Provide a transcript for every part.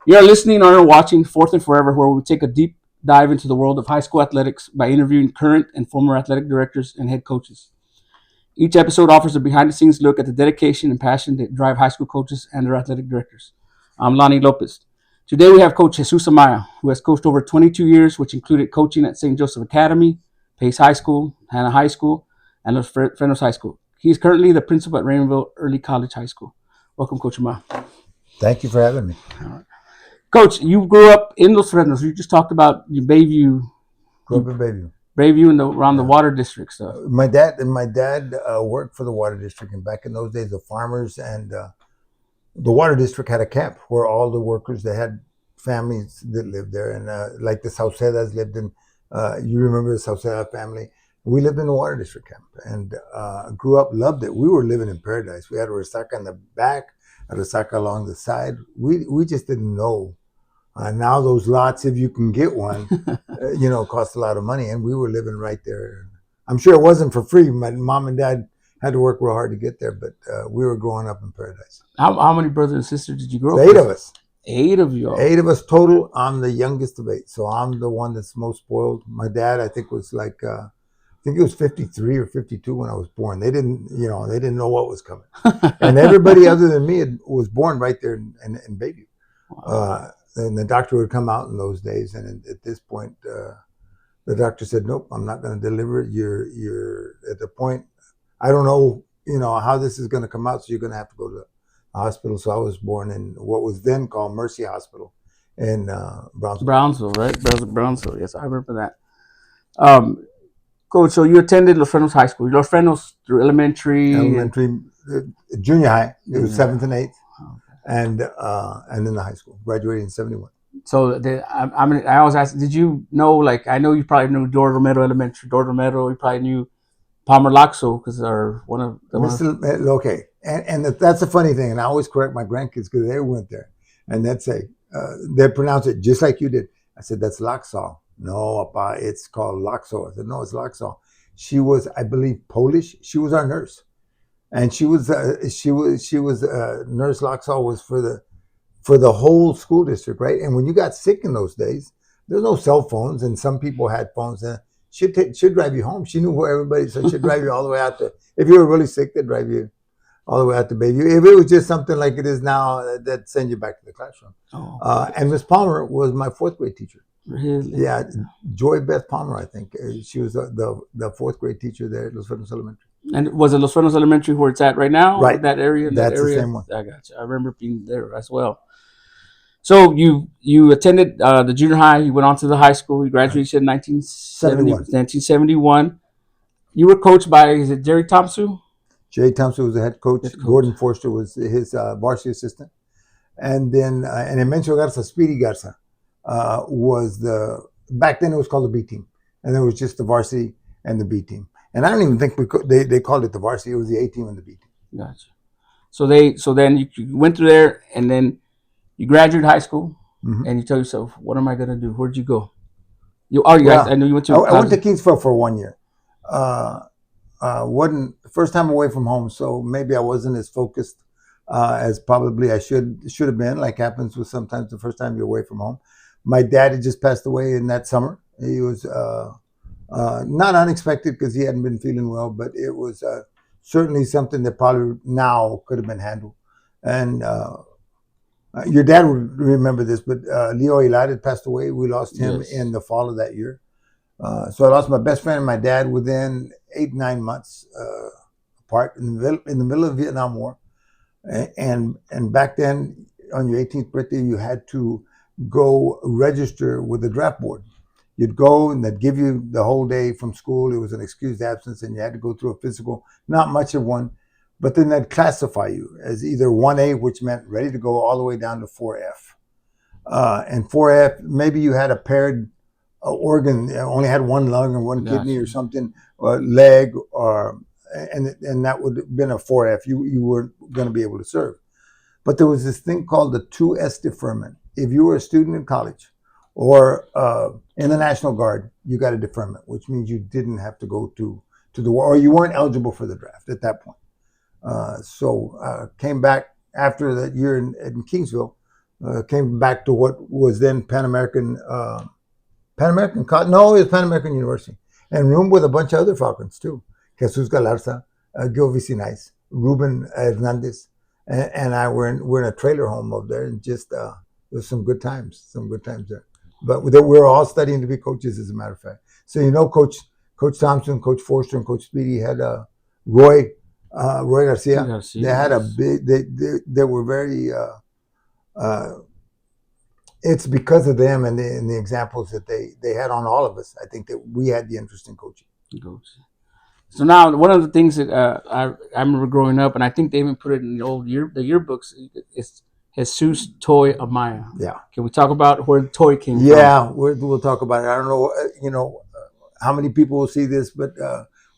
You are listening or watching Fourth and Forever, where we take a deep dive into the world of high school athletics by interviewing current and former athletic directors and head coaches. Each episode offers a behind the scenes look at the dedication and passion that drive high school coaches and their athletic directors. I'm Lonnie Lopez. Today we have Coach Jesus Amaya, who has coached over 22 years, which included coaching at St. Joseph Academy, Pace High School, Hannah High School, and Los Frenos High School. He is currently the principal at Raymondville Early College High School. Welcome, Coach Amaya. Thank you for having me. Coach, you grew up in Los Frenos. You just talked about Bayview, Grew up in Bayview. Bayview and around the Yeah. water district stuff. My dad worked for the water district, and back in those days, the farmers and the water district had a camp where all the workers, they had families that lived there, and like the Saucedas lived in. You remember the Sauceda family? We lived in the water district camp, and grew up, loved it. We were living in paradise. We had a resaca in the back, a resaca along the side. We just didn't know. Now those lots, if you can get one, cost a lot of money, and we were living right there. I'm sure it wasn't for free. My mom and dad had to work real hard to get there, but we were growing up in paradise. How many brothers and sisters did you grow The up with? 8 of us. 8 of you. All. 8 of us total. I'm the youngest of 8, so I'm the one that's most spoiled. My dad, I think, was like, I think he was 53 or 52 when I was born. They didn't know what was coming, and everybody other than me was born right there in Bayview. Wow. And the doctor would come out in those days, and at this point, the doctor said, "Nope, I'm not going to deliver. You're at the point. I don't know, how this is going to come out. So you're going to have to go to the hospital." So I was born in what was then called Mercy Hospital in Brownsville. Brownsville, right? Brownsville. Yes, I remember that. Coach, so you attended Los Frenos High School. Los Frenos through elementary, junior high. It was 7th and 8th. And then the high school. Graduated in 71. So I always ask, did you know? Like, I know you probably knew Dora Romero Elementary, Dora Romero. You probably knew Palmer Laxo because they're one of the okay. And that's a funny thing. And I always correct my grandkids because they went there, and they'd say they pronounce it just like you did. I said, "That's Laxo." No, Papa, it's called Laxo. I said, "No, it's Laxo." She was, I believe, Polish. She was our nurse. And she was Nurse Laxall was for the whole school district, right? And when you got sick in those days, there's no cell phones, and some people had phones. And she'd drive you home. She knew where everybody, so she'd drive you all the way out to. If you were really sick, they'd drive you all the way out to Bayview. If it was just something like it is now, they'd send you back to the classroom. And Miss Palmer was my 4th grade teacher. Really? Yeah, Joy Beth Palmer, I think. She was the 4th grade teacher there at Los Frenos Elementary. And was it Los Frenos Elementary where it's at right now? Right. That area? That's the same one. I got you. I remember being there as well. So you attended the junior high. You went on to the high school. You graduated in 1971. You were coached by, is it Jerry Thompson? Jerry Thompson was the head coach. Gordon Forster was his varsity assistant. And then, and Emencio Garza, Speedy Garza, was back then it was called the B team. And there was just the varsity and the B team. And I don't even think they called it the varsity. It was the A team and the B team. Gotcha. So then you went through there, and then you graduated high school, and you tell yourself, "What am I going to do?" Where'd you go? I know you went to. I went to Kingsville for 1 year. Wasn't first time away from home, so maybe I wasn't as focused as probably I should have been. Like happens with sometimes the first time you're away from home. My dad had just passed away in that summer. He was. Not unexpected because he hadn't been feeling well, but it was certainly something that probably now could have been handled. And your dad would remember this, but Leo Elad had passed away. We lost him in the fall of that year. So I lost my best friend and my dad within 8-9 months apart in the middle of the Vietnam War. And back then, on your 18th birthday, you had to go register with the draft board. You'd go and they'd give you the whole day from school. It was an excused absence and you had to go through a physical, not much of one, but then they'd classify you as either 1A, which meant ready to go, all the way down to 4F. And 4F, maybe you had a paired organ, only had one lung or one kidney or something, or leg, and that would have been a 4F. You weren't going to be able to serve. But there was this thing called the 2S deferment. If you were a student in college, or in the National Guard, you got a deferment, which means you didn't have to go to the war, or you weren't eligible for the draft at that point. So came back after that year in Kingsville. came back to what was then Pan American. No, it was Pan American University, and roomed with a bunch of other Falcons too. Jesus Galarza, Gil Vicinais, Ruben Hernandez, and I were in a trailer home up there, and just there's some good times there. But we were all studying to be coaches, as a matter of fact. So Coach Thompson, Coach Forster, and Coach Speedy had Roy Garcia. Garcia, They had a yes. big. They were very. Uh, it's because of them and the examples that they had on all of us. I think that we had the interest in coaching. Goats. So now, one of the things that I remember growing up, and I think they even put it in the yearbooks, is Jesus Toy Amaya. Yeah. Can we talk about where the toy came from? Yeah, we'll talk about it. I don't know, how many people will see this, but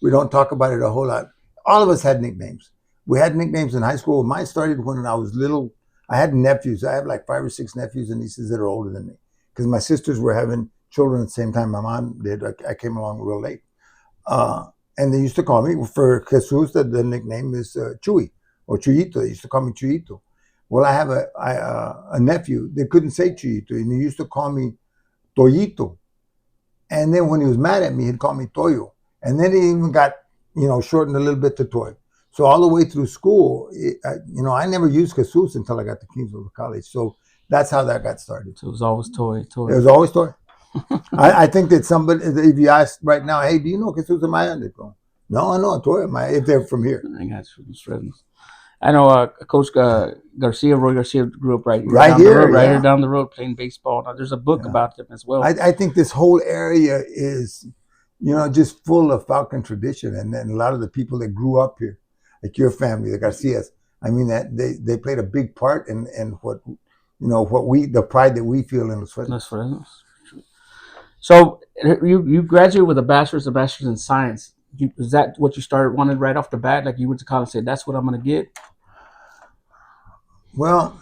we don't talk about it a whole lot. All of us had nicknames. We had nicknames in high school. Mine started when I was little. I had nephews. I have like 5 or 6 nephews and nieces that are older than me because my sisters were having children at the same time my mom did. I came along real late. And they used to call me, for Jesus, the nickname is Chuy or Chuyito. They used to call me Chuyito. Well, I have a nephew that couldn't say Chuyito, and he used to call me Toyito. And then when he was mad at me, he'd call me Toyo. And then he even got, shortened a little bit to Toy. So all the way through school, I never used Jesus until I got to Kingsville College. So that's how that got started. So it was always toy. It was always Toy. I think that somebody, if you ask right now, hey, do you know Jesus Amaya? They go, no, I know Toy Amaya if they're from here. I got friends. I know Coach Roy Garcia grew up right Right down here, the road, right yeah. here down the road playing baseball. Now, there's a book Yeah. about them as well. I think this whole area is, just full of Falcon tradition, and then a lot of the people that grew up here, like your family, the Garcias. I mean, that they played a big part in what the pride that we feel in Los Fresnos. Los Fresnos. So you graduated with a bachelor's in science. Is that what you wanted right off the bat? Like you went to college and said, "That's what I'm going to get." Well,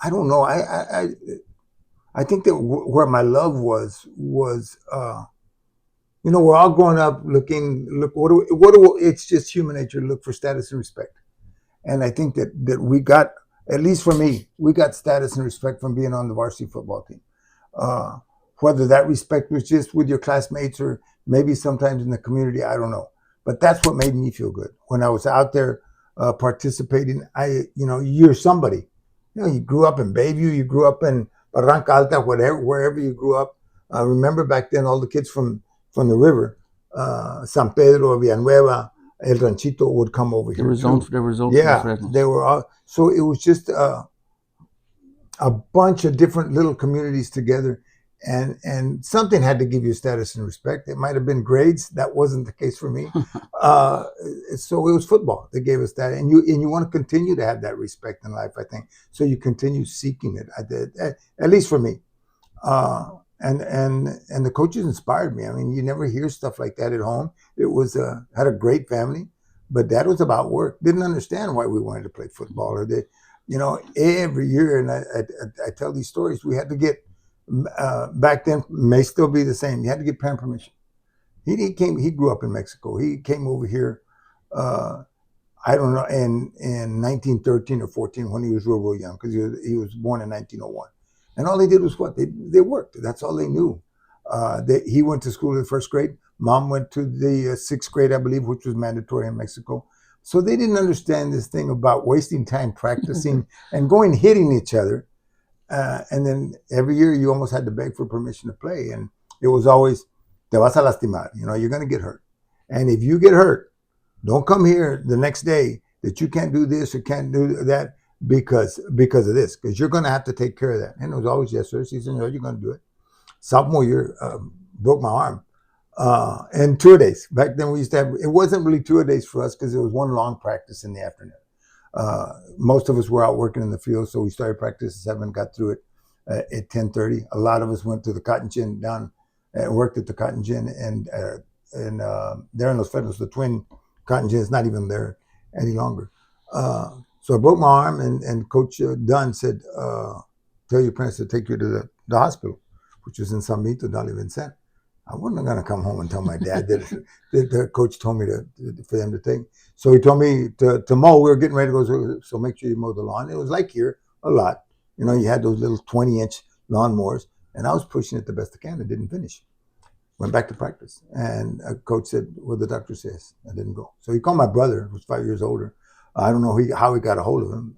I don't know. I think that where my love was we're all growing up looking. Look, it's just human nature to look for status and respect. And I think that we got, at least for me, we got status and respect from being on the varsity football team. Uh, Whether that respect was just with your classmates or maybe sometimes in the community, I don't know. But that's what made me feel good when I was out there participating. You're somebody. You grew up in Bayview, you grew up in Barranca Alta, wherever you grew up. Remember back then, all the kids from the river, San Pedro, Villanueva, El Ranchito would come over here. There were zones. Yeah, they were all. So it was just a bunch of different little communities together, and something had to give you status and respect. It might have been grades. That wasn't the case for me. So it was football that gave us that, and you want to continue to have that respect in life. I think so. You continue seeking it. I did, at least for me. And the coaches inspired me. I mean, you never hear stuff like that at home. It was had a great family, but that was about work. Didn't understand why we wanted to play football or every year. And I tell these stories. We had to get back then, may still be the same. You had to get parent permission. He came. He grew up in Mexico. He came over here. I don't know in 1913 or 14 when he was real young because he was born in 1901. And all they did was what? They worked. That's all they knew. He went to school in the first grade. Mom went to the 6th grade, I believe, which was mandatory in Mexico. So they didn't understand this thing about wasting time practicing and going hitting each other. And then every year you almost had to beg for permission to play. And it was always, te vas a lastimar. You're going to get hurt. And if you get hurt, don't come here the next day that you can't do this or can't do that because of this, because you're going to have to take care of that. And it was always, yes, sir. She said, no, you're going to do it. Sophomore year, broke my arm. And 2-a-days. Back then we used to have, it wasn't really 2-a-days for us because it was one long practice in the afternoon. Most of us were out working in the field, so we started practice at 7, got through it at 10:30. A lot of us went to the Cotton Gin down and worked at the Cotton Gin, and there in Los Fresnos, the twin Cotton Gin is not even there any longer. So I broke my arm, and Coach Dunn said, tell your parents to take you to the hospital, which was in San Benito, Dolly Vincent. I wasn't going to come home and tell my dad that the coach told me for them to take. So he told me to mow. We were getting ready to go, so make sure you mow the lawn. It was like here a lot. You had those little 20-inch lawnmowers, and I was pushing it the best I can. I didn't finish. Went back to practice, and a coach said, "Well, the doctor says." I didn't go. So he called my brother, who was 5 years older. I don't know how he got a hold of him.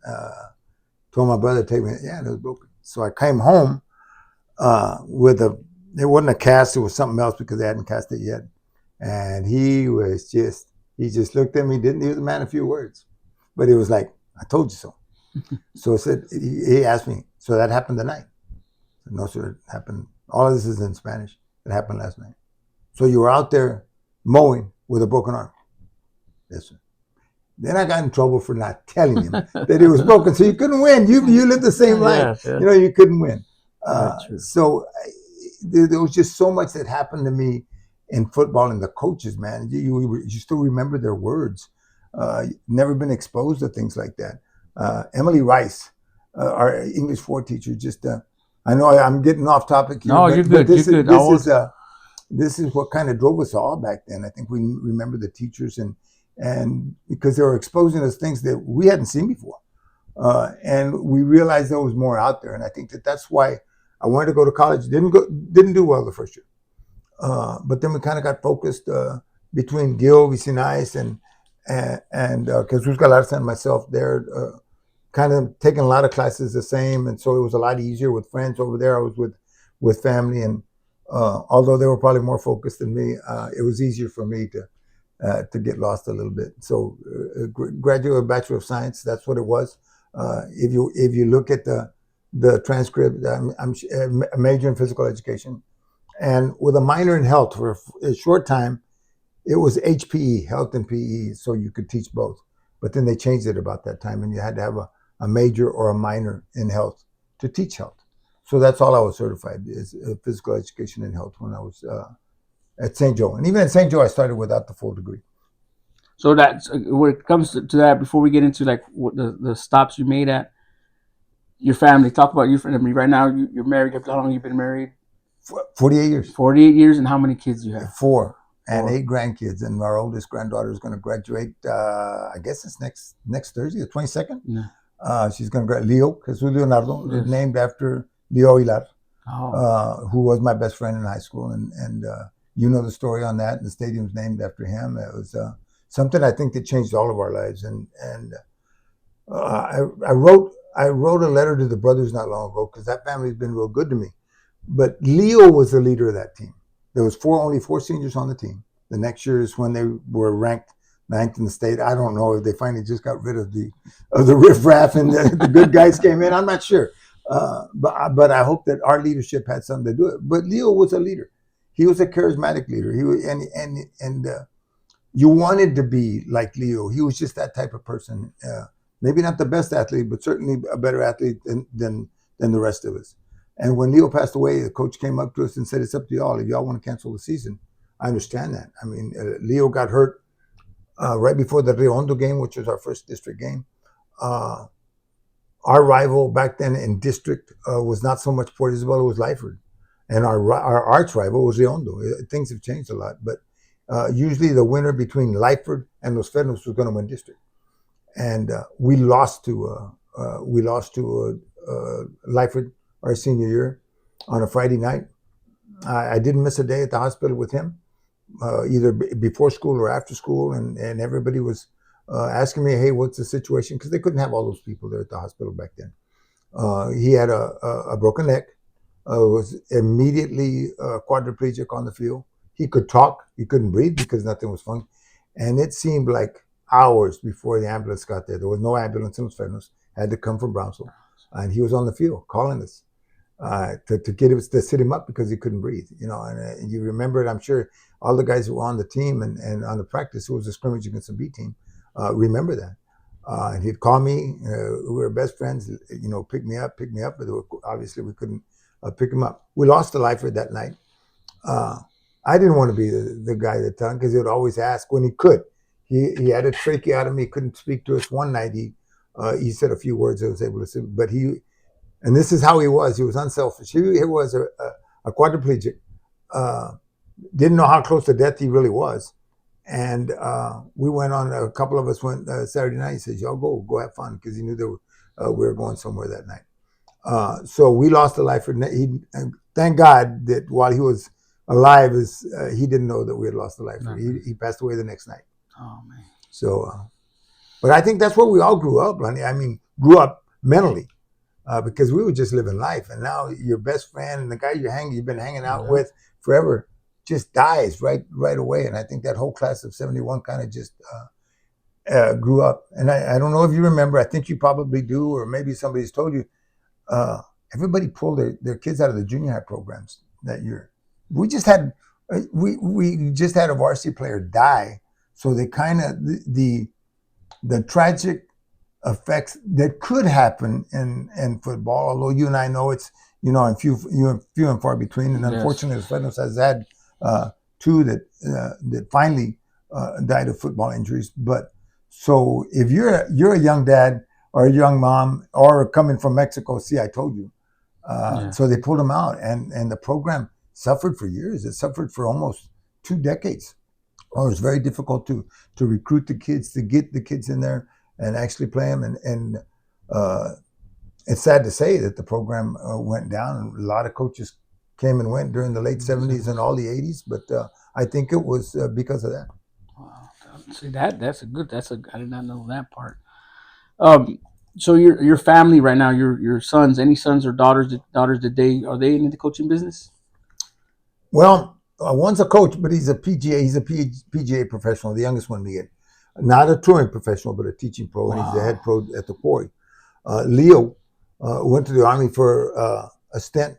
Told my brother to take me. Yeah, it was broken. So I came home with a. It wasn't a cast. It was something else because they hadn't cast it yet. And he just looked at me. He was a man of few words, but it was like, "I told you so." So he asked me, "So that happened tonight?" I said, "No, sir, it happened. All of this is in Spanish. It happened last night." "So you were out there mowing with a broken arm?" "Yes, sir." Then I got in trouble for not telling him that it was broken. So you couldn't win. You lived the same life. Yeah. You couldn't win. True. So there was just so much that happened to me in football, and the coaches, man, you still remember their words. Never been exposed to things like that. Emily Rice, our English 4 teacher, just I know I'm getting off topic here, No, but you're good. this You're is good. this is what kind of drove us all back then. I think we remember the teachers, and because they were exposing us things that we hadn't seen before, and we realized there was more out there. And I think that's why I wanted to go to college. Didn't do well the first year, but then we kind of got focused between Gil Vicinais and Jesus Galarza and myself there. Kind of taking a lot of classes the same, and so it was a lot easier with friends over there. I was with family, and although they were probably more focused than me, it was easier for me to get lost a little bit. So graduate Bachelor of Science, that's what it was. If you look at the transcript, I'm a major in physical education, and with a minor in health for a short time. It was HPE, health and PE, so you could teach both. But then they changed it about that time, and you had to have a major or a minor in health to teach health. So that's all I was certified is physical education and health when I was at St. Joe. And even at St. Joe, I started without the full degree. So that's when it comes to that. Before we get into like what the stops you made at your family, talk about your family. Right now, you're married. How long have you been married? 48 years. 48 years, and how many kids do you have? Four. And 8 grandkids, and our oldest granddaughter is going to graduate. I guess it's next Thursday, the 22nd. Yeah. She's going to graduate. Leo, Jesus Leonardo, Yes. named after Leo Hilar, Oh. who was my best friend in high school, and you know the story on that. And the stadium's named after him. It was something I think that changed all of our lives. And I wrote a letter to the brothers not long ago because that family's been real good to me. But Leo was the leader of that team. There was only four seniors on the team. The next year is when they were ranked 9th in the state. I don't know if they finally just got rid of the riffraff and the good guys came in. I'm not sure, but I hope that our leadership had something to do it. But Leo was a leader. He was a charismatic leader. He was, and you wanted to be like Leo. He was just that type of person. Maybe not the best athlete, but certainly a better athlete than the rest of us. And when Leo passed away, the coach came up to us and said, "It's up to y'all. If y'all want to cancel the season, I understand that." I mean, Leo got hurt right before the Rio Hondo game, which was our first district game. Our rival back then in district was not so much Port Isabel, it was Lyford. And our arch rival was Rio Hondo. Things have changed a lot, but usually the winner between Lyford and Los Fernos was going to win district. And we lost to Lyford our senior year on a Friday night. I didn't miss a day at the hospital with him, either before school or after school, and everybody was asking me, "Hey, what's the situation?" Because they couldn't have all those people there at the hospital back then. He had a broken neck, was immediately quadriplegic on the field. He could talk, he couldn't breathe because nothing was functioning, and it seemed like hours before the ambulance got there. There was no ambulance in Los Fernos, had to come from Brownsville, and he was on the field calling us to sit him up because he couldn't breathe. And you remember it. I'm sure all the guys who were on the team and on the practice, who was a scrimmage against the B team, remember that. And he'd call me. We were best friends. Pick me up. But obviously we couldn't pick him up. We lost to Lyford that night. I didn't want to be the guy that tell him because he would always ask when he could. He had a tracheotomy. He couldn't speak to us. One night he said a few words. I was able to say, but and this is how he was. He was unselfish. He was a quadriplegic. Didn't know how close to death he really was. And we went on, a couple of us went Saturday night. He says, "Y'all go have fun," because he knew we were going somewhere that night. So we lost a life. Thank God that while he was alive, he didn't know that we had lost a life. He passed away the next night. Oh man. So, but I think that's where we all grew up. I mean, grew up mentally. Because we were just living life, and now your best friend and the guy you've been hanging out with forever just dies right away. And I think that whole class of '71 kind of just grew up. And I don't know if you remember. I think you probably do, or maybe somebody's told you. Everybody pulled their kids out of the junior high programs that year. We just had we just had a varsity player die, so they kind of the tragic effects that could happen in football. Although you and I know it's and few and far between. And unfortunately, Fresno has had two that finally died of football injuries. But so if you're a young dad or a young mom or coming from Mexico, see, I told you. So they pulled them out, and the program suffered for years. It suffered for almost 2 decades. It was very difficult to recruit the kids, to get the kids in there and actually play them. And it's sad to say that the program went down. A lot of coaches came and went during the late '70s and all the '80s, but I think it was because of that. Wow. See that's I did not know that part. So your family right now, your sons, any sons or daughters are they in the coaching business? Well, one's a coach, but he's a PGA. He's a PGA professional. The youngest one, Miguel, not a touring professional, but a teaching pro, and he's the head pro at the quarry. Leo went to the Army for a stint,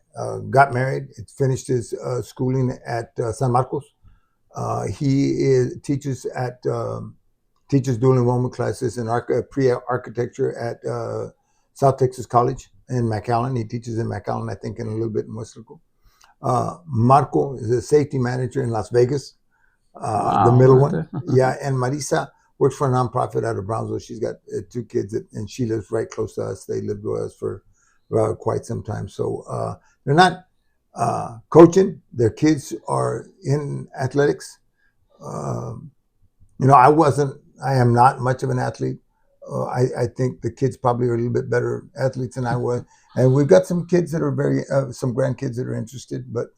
got married, finished his schooling at San Marcos. He teaches dual enrollment classes in pre-architecture at South Texas College in McAllen. He teaches in McAllen, I think, and a little bit in Weslaco. Marco is a safety manager in Las Vegas, the middle one. Yeah, and Marisa works for a nonprofit out of Brownsville. She's got 2 kids, and she lives right close to us. They lived with us for quite some time. So they're not coaching. Their kids are in athletics. I am not much of an athlete. I think the kids probably are a little bit better athletes than I was. And we've got some kids that are some grandkids that are interested. But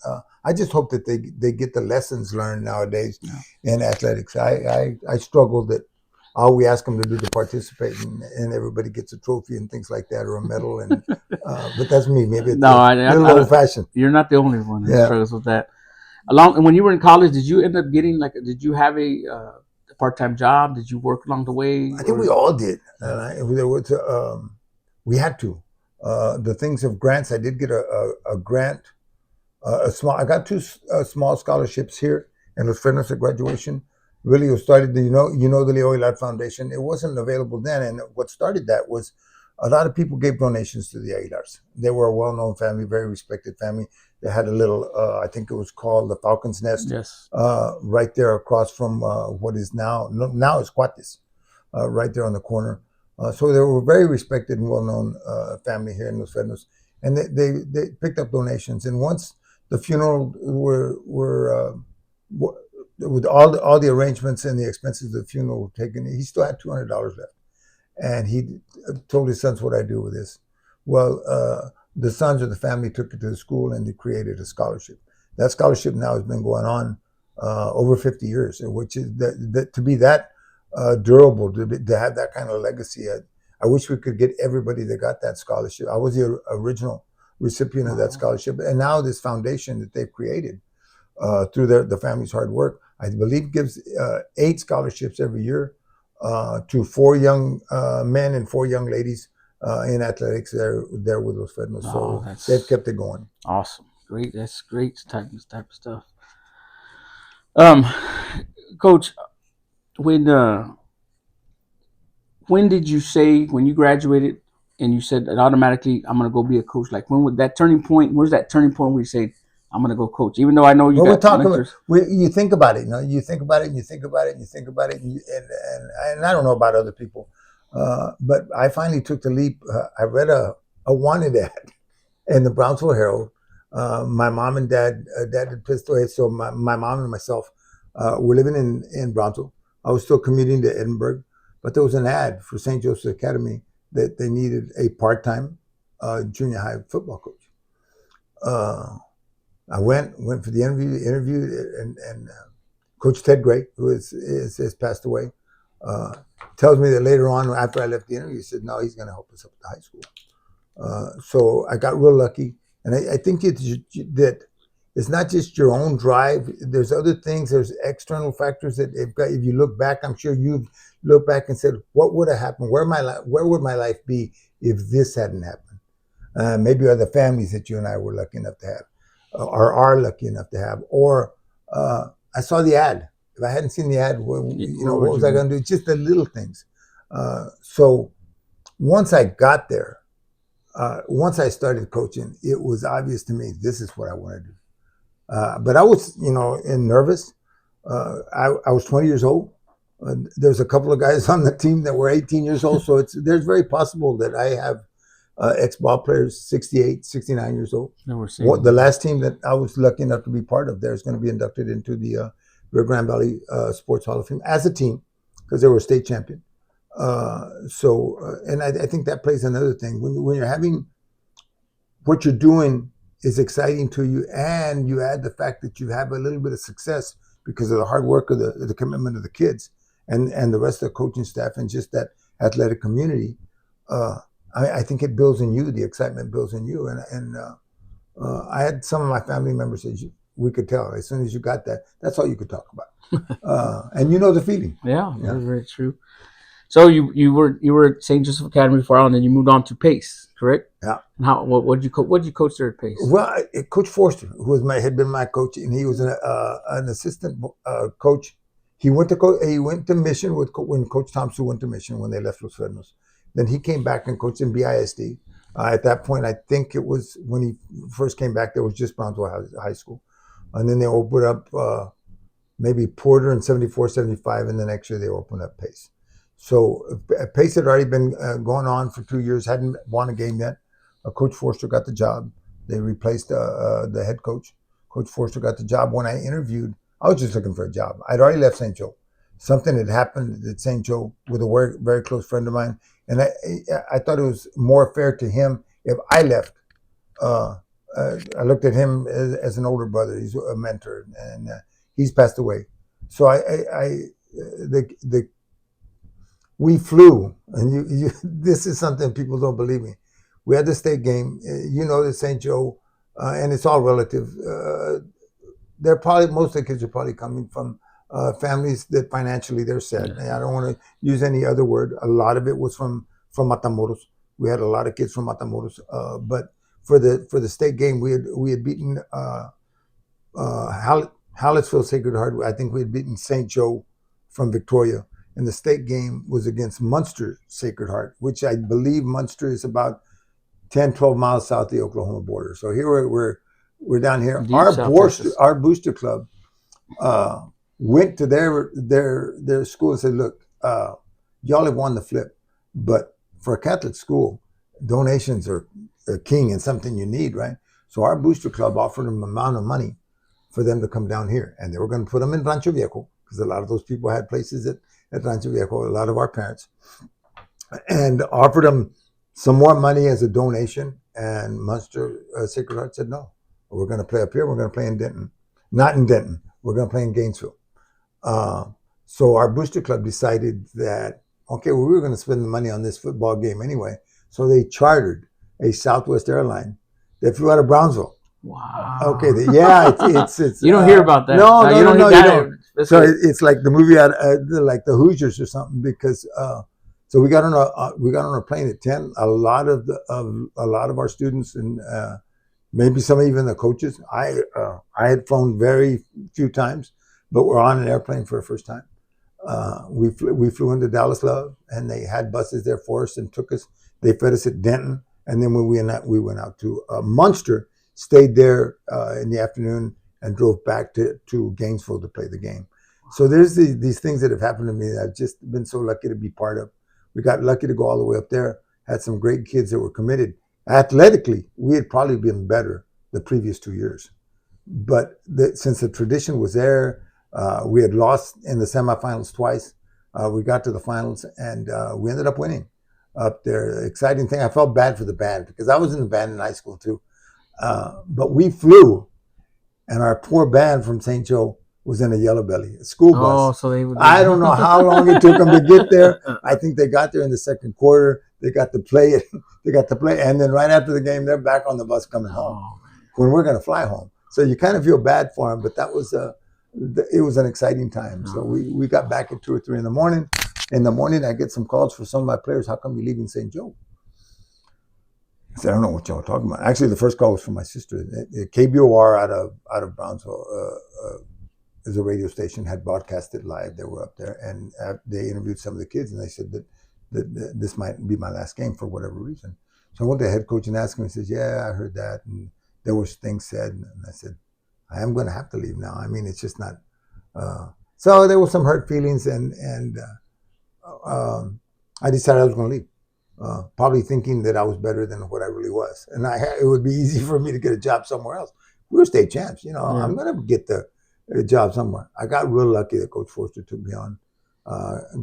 I just hope that they get the lessons learned nowadays in athletics. I struggle that all we ask them to do to participate, and everybody gets a trophy and things like that, or a medal. And but that's me. Maybe it's a little old-fashioned. You're not the only one that struggles with that. When you were in college, did you end up getting did you have a part-time job? Did you work along the way? I think we all did. We had to. The things of grants, I did get a grant. I got 2 small scholarships here in Los Frenos at graduation. Really, it started the the Leo Aguilar Foundation. It wasn't available then, and what started that was a lot of people gave donations to the Aguilars. They were a well-known family, very respected family. They had a little, I think it was called the Falcon's Nest, right there across from what is now is Cuates, right there on the corner. So they were a very respected and well-known family here in Los Frenos, and they picked up donations. And once the funeral were with all the arrangements and the expenses of the funeral were taken, he still had $200 left, and he told his sons, "What I do with this?" Well, the sons of the family took it to the school, and they created a scholarship. That scholarship now has been going on over 50 years, which is to be that durable, to have that kind of legacy. I wish we could get everybody that got that scholarship. I was the original recipient of that scholarship, and now this foundation that they've created through the family's hard work, I believe, gives 8 scholarships every year to 4 young men and 4 young ladies in athletics. They're with Los Frenos, so they've kept it going. Awesome, great. That's great type of stuff. Coach, when did you say, when you graduated and you said that automatically I'm gonna go be a coach? Like, when was that turning point? Where's that turning point where you say I'm gonna go coach? Even though I know you got mentors. You think about it, you think about it, and you think about it, and you think about it, and I don't know about other people, but I finally took the leap. I read a wanted ad in the Brownsville Herald. My mom and dad had passed away, so my mom and myself were living in Brownsville. I was still commuting to Edinburgh, but there was an ad for St. Joseph's Academy that they needed a part-time junior high football coach. I went for the interview, and Coach Ted Gray, who has passed away, uh, tells me that later on, after I left the interview, he said, no, he's going to help us up at the high school. So I got real lucky. And I think that it's not just your own drive. There's other things. There's external factors that if you look back, I'm sure you've looked back and said, what would have happened? Where would my life be if this hadn't happened? Maybe other families that you and I were lucky enough to have, or are lucky enough to have. Or I saw the ad. If I hadn't seen the ad, what was I going to do? Just the little things. So once I got there, once I started coaching, it was obvious to me this is what I want to do. But I was, nervous. I was 20 years old. There's a couple of guys on the team that were 18 years old, so there's very possible that I have ex-ball players 68, 69 years old. The last team that I was lucky enough to be part of there is going to be inducted into the Rio Grande Valley Sports Hall of Fame as a team because they were state champion. And I think that plays another thing. When you're having what you're doing is exciting to you, and you add the fact that you have a little bit of success because of the hard work of the commitment of the kids and the rest of the coaching staff and just that athletic community. I think it builds in you. The excitement builds in you, and I had some of my family members say we could tell as soon as you got that. That's all you could talk about, and you know the feeling. Yeah, that's very true. So you were at St. Joseph Academy for a while, and then you moved on to Pace, correct? Yeah. And what did you coach there at Pace? Well, Coach Forster, who had been my coach, and he was an assistant coach. He went to mission when Coach Thompson went to mission when they left Los Fresnos. Then he came back and coached in BISD. At that point, I think it was when he first came back, there was just Brownsville High School, and then they opened up maybe Porter in 74, 75, and the next year they opened up Pace. So Pace had already been going on for 2 years, hadn't won a game yet. Coach Forster got the job. They replaced the head coach. Coach Forster got the job. When I interviewed, I was just looking for a job. I'd already left St. Joe. Something had happened at St. Joe with a very close friend of mine. And I thought it was more fair to him if I left. I looked at him as an older brother. He's a mentor, and he's passed away. So we flew, and this is something people don't believe me. We had the state game. The St. Joe, and it's all relative. Most of the kids are probably coming from families that financially they're set. I don't want to use any other word. A lot of it was from Matamoros. We had a lot of kids from Matamoros. But for the state game, we had beaten Hallettsville Sacred Heart. I think we had beaten St. Joe from Victoria. And the state game was against Munster Sacred Heart, which I believe Munster is about 10, 12 miles south of the Oklahoma border. So here we're down here. Our booster club went to their school and said, look, y'all have won the flip, but for a Catholic school, donations are king and something you need, right? So our booster club offered them an amount of money for them to come down here, and they were going to put them in Rancho Viejo because a lot of those people had places at Rancho Viejo, a lot of our parents, and offered them some more money as a donation. And Munster Sacred Heart said, no, we're going to play up here. We're going to play in Denton. Not in Denton. We're going to play in Gainesville. So our booster club decided that, okay, well, we were going to spend the money on this football game anyway. So they chartered a Southwest airline that flew out of Brownsville. Wow. Okay. It's you don't hear about that. No, you don't. So it's like the movie like the Hoosiers or something, because so we got on a plane at 10. A lot of our students and maybe some even the coaches. I had flown very few times, but we're on an airplane for the first time. We flew into Dallas Love, and they had buses there for us and took us. They fed us at Denton, and then when we went out to Munster, stayed there in the afternoon, and drove back to Gainesville to play the game. So there's these things that have happened to me that I've just been so lucky to be part of. We got lucky to go all the way up there, had some great kids that were committed. Athletically, we had probably been better the previous 2 years. But since the tradition was there, we had lost in the semifinals twice. We got to the finals, and we ended up winning. up there. Exciting thing. I felt bad for the band because I was in the band in high school too. But we flew, and our poor band from St. Joe was in a yellow belly, a school Oh, bus. so they would. I don't know how long it took them to get there. I think they got there in the second quarter. They got to play it. They got to play, and then right after the game, they're back on the bus coming home Oh, when we're going to fly home. So you kind of feel bad for them, but that was it was an exciting time. So we got back at 2 or 3 in the morning. In the morning, I get some calls for some of my players. How come you leaving St. Joe? I said, I don't know what y'all are talking about. Actually, the first call was from my sister. KBOR out of Brownsville is a radio station, had broadcasted live. They were up there, and they interviewed some of the kids, and they said that this might be my last game for whatever reason. So I went to the head coach and asked him. He says, "Yeah, I heard that, and there was things said." And I said, "I am going to have to leave now. I mean, it's just not." So there were some hurt feelings, and I decided I was going to leave. Probably thinking that I was better than what I really was, and it would be easy for me to get a job somewhere else. We were state champs, you know. Yeah. I'm gonna get the job somewhere. I got real lucky that Coach Forster took me on.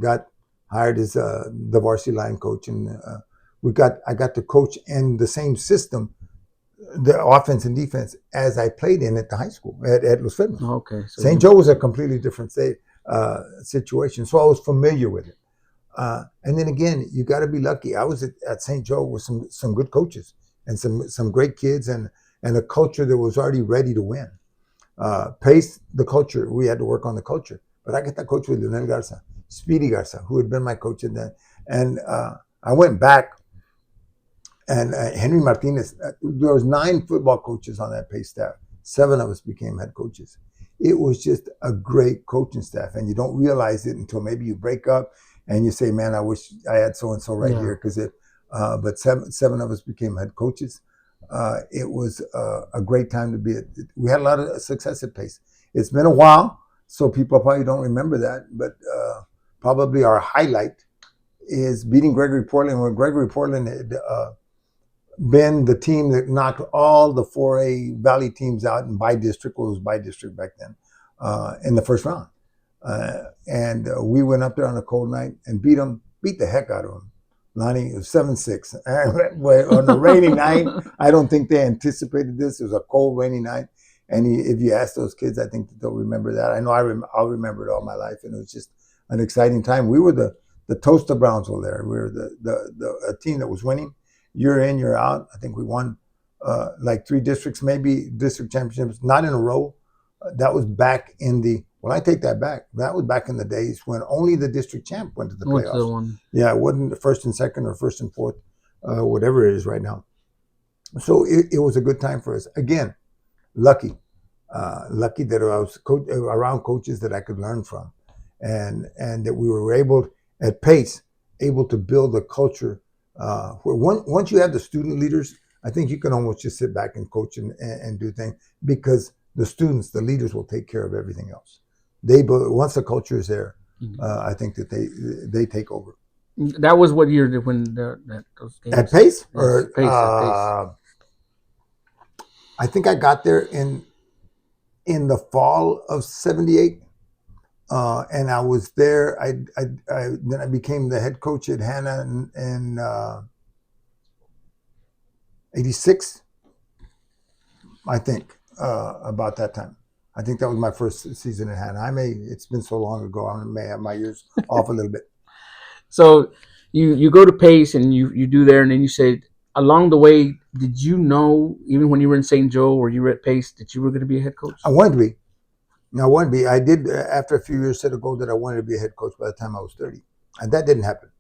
Got hired as the varsity line coach, and I got to coach in the same system, the offense and defense, as I played in at the high school at Los Fitness. Okay. So St. Joe was a completely different situation, so I was familiar with it. And then again, you got to be lucky. I was at St. Joe with some good coaches and some great kids and a culture that was already ready to win. Pace the culture. We had to work on the culture. But I got that coach with Leonel Garza, Speedy Garza, who had been my coach in that. And I went back, and Henry Martinez. There was 9 football coaches on that Pace staff. 7 of us became head coaches. It was just a great coaching staff, and you don't realize it until maybe you break up and you say, "Man, I wish I had so and so right here." Because but seven of us became head coaches. It was a great time to be. We had a lot of success at Pace. It's been a while, so people probably don't remember that. But probably our highlight is beating Gregory Portland when Gregory Portland had been the team that knocked all the 4A Valley teams out in by district. Well, it was by district back then in the first round. And we went up there on a cold night and beat the heck out of them. Lonnie, it was 7-6. On a rainy night, I don't think they anticipated this. It was a cold, rainy night. And if you ask those kids, I think they'll remember that. I know I'll remember it all my life. And it was just an exciting time. We were the toast of Brownsville there. We were a team that was winning. Year in, year out. I think we won like 3 districts, maybe district championships, not in a row. That was back in the, well, I take that back. That was back in the days when only the district champ went to the playoffs. Yeah, it wasn't the first and second or first and fourth, whatever it is right now. So it was a good time for us. Again, lucky that I was around coaches that I could learn from, and that we were able at Pace to build a culture where once you have the student leaders, I think you can almost just sit back and coach and do things, because the students, the leaders, will take care of everything else. Once the culture is there, I think that they take over. That was what year when those games at Pace? Yes, or Pace. I think I got there in the fall of '78. And I was there. Then I became the head coach at Hannah in '86, I think, about that time. I think that was my first season at Hannah. It's been so long ago, I may have my years off a little bit. So you go to Pace and you do there, and then you said, along the way, did you know, even when you were in St. Joe or you were at Pace, that you were going to be a head coach? I wanted to be. I wanted to be. I did, after a few years, set a goal that I wanted to be a head coach by the time I was 30. And that didn't happen.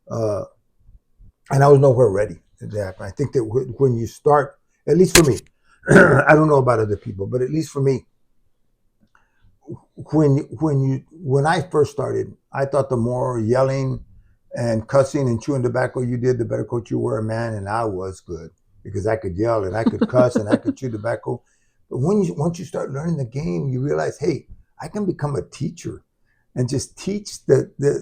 And I was nowhere ready to happen. I think that when you start, at least for me, I don't know about other people, but at least for me, when I first started, I thought the more yelling and cussing and chewing tobacco you did, the better coach you were, man. And I was good because I could yell and I could cuss and I could chew tobacco. But once you start learning the game, you realize, hey, I can become a teacher and just teach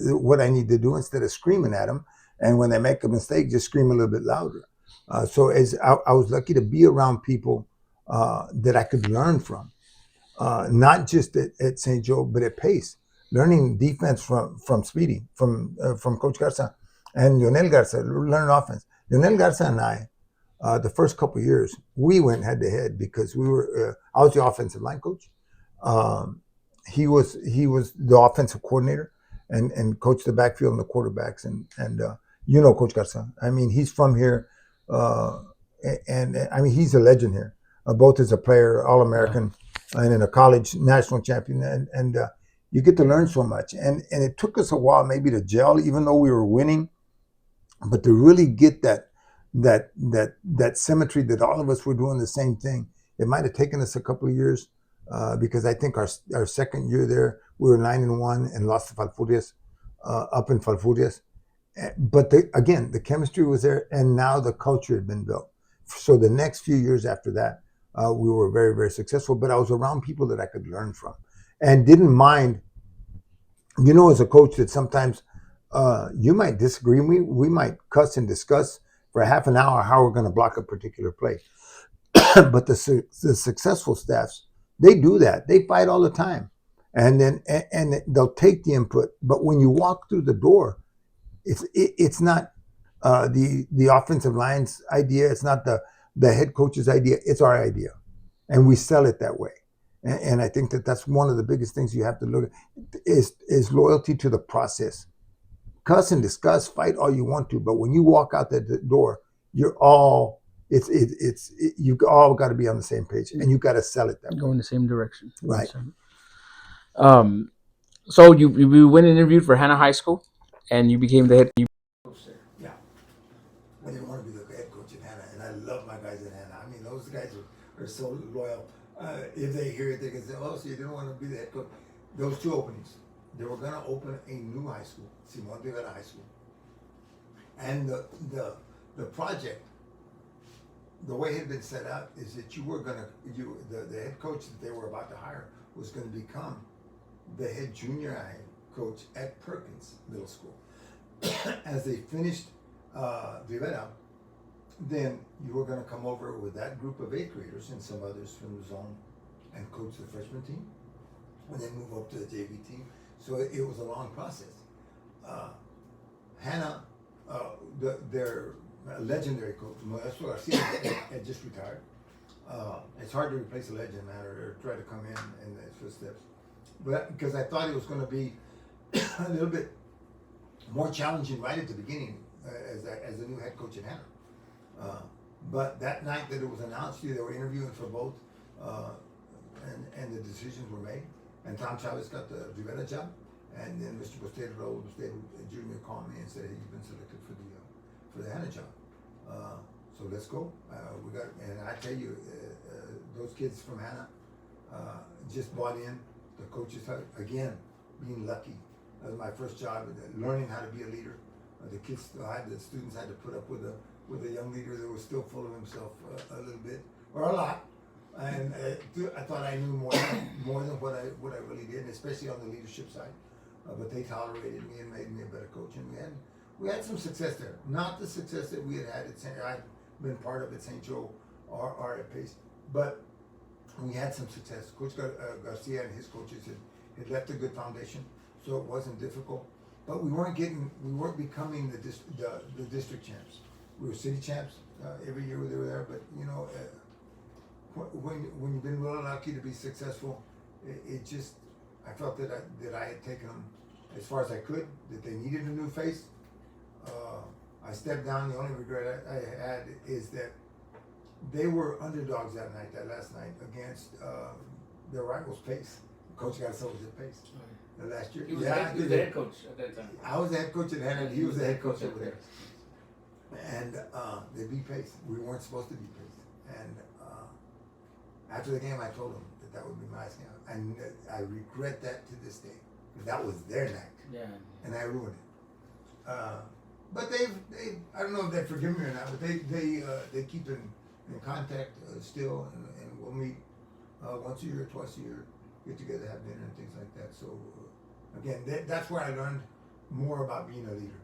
what I need to do instead of screaming at them. And when they make a mistake, just scream a little bit louder. So as I was lucky to be around people that I could learn from, not just at St. Joe, but at Pace, learning defense from Speedy, from Coach Garza, And Lionel Garza, learn offense. Lionel Garza and I, the first couple of years, we went head to head because we were. I was the offensive line coach. Um, he was the offensive coordinator and coached the backfield and the quarterbacks and Coach Garza. I mean, he's from here, uh, and I mean he's a legend here. Both as a player, All American, and in a college national champion, and you get to learn so much. And it took us a while maybe to gel, even though we were winning, but to really get that symmetry that all of us were doing the same thing. It might have taken us a couple of years because I think our second year there we were 9-1 and lost to Falfurrias up in Falfurrias. But again, the chemistry was there, and now the culture had been built. So the next few years after that, we were very, very successful. But I was around people that I could learn from, and didn't mind. As a coach, that sometimes you might disagree. We might cuss and discuss for half an hour how we're going to block a particular play. But the successful staffs, they do that. They fight all the time, and then and they'll take the input. But when you walk through the door, it's not the offensive line's idea. It's not the head coach's idea. It's our idea, and we sell it that way. And I think that's one of the biggest things you have to look at is loyalty to the process. Cuss and discuss, fight all you want to, but when you walk out that door, you're all you've all got to be on the same page, and you got to sell it that way. Go in the same direction. Right. So you went and interviewed for Hannah High School, and you became the head coach there. Yeah. I didn't want to be the head coach at Hannah, and I love my guys at Hannah. I mean, those guys are so loyal. If they hear it, they can say, "Oh, so you didn't want to be the head coach." Those two openings, they were going to open a new high school, Simon de Vera High School, and the project, the way it had been set up, is that the head coach that they were about to hire was going to become the head junior high coach at Perkins Middle School. As they finished Rivera, then you were going to come over with that group of 8th graders and some others from the zone and coach the freshman team, and then move up to the JV team. So it was a long process. Hannah, their legendary coach, Modesto Garcia, had just retired. It's hard to replace a legend, man, or try to come in his footsteps. But because I thought it was going to be a little bit more challenging right at the beginning as a new head coach at Hannah. But that night that it was announced, they were interviewing for both, and the decisions were made. And Tom Chavez got the Rivera job, and then Mr. Bostero Jr. called me and said he's been selected for the Hannah job. So let's go. And I tell you, those kids from Hannah just bought in. The coaches, again, being lucky. That was my first job, learning how to be a leader. The students had to put up with a young leader that was still full of himself a little bit, or a lot. And I thought I knew more than what I really did, and especially on the leadership side. But they tolerated me and made me a better coach, and we had some success there. Not the success that we had at St. I've been part of at St. Joe or at Pace, but we had some success. Coach Garcia and his coaches had left a good foundation, so it wasn't difficult. But we weren't becoming the district champs. We were city champs every year they were there. But when you've been really lucky to be successful, I felt that I had taken them as far as I could. That they needed a new face. I stepped down. The only regret I had is that they were underdogs that last night against their rivals, Pace. Coach got so was at Pace the last year. He was the head coach at that time. I was the head coach at Hannah, and he was the head coach over there. And they beat Pace. We weren't supposed to beat Pace. And after the game, I told them that would be my last game. And I regret that to this day. That was their night. Yeah. And I ruined it. But they I don't know if they forgive me or not, but they keep in contact still, and we'll meet once a year, twice a year, get together, have dinner, and things like that. So again, that's where I learned more about being a leader.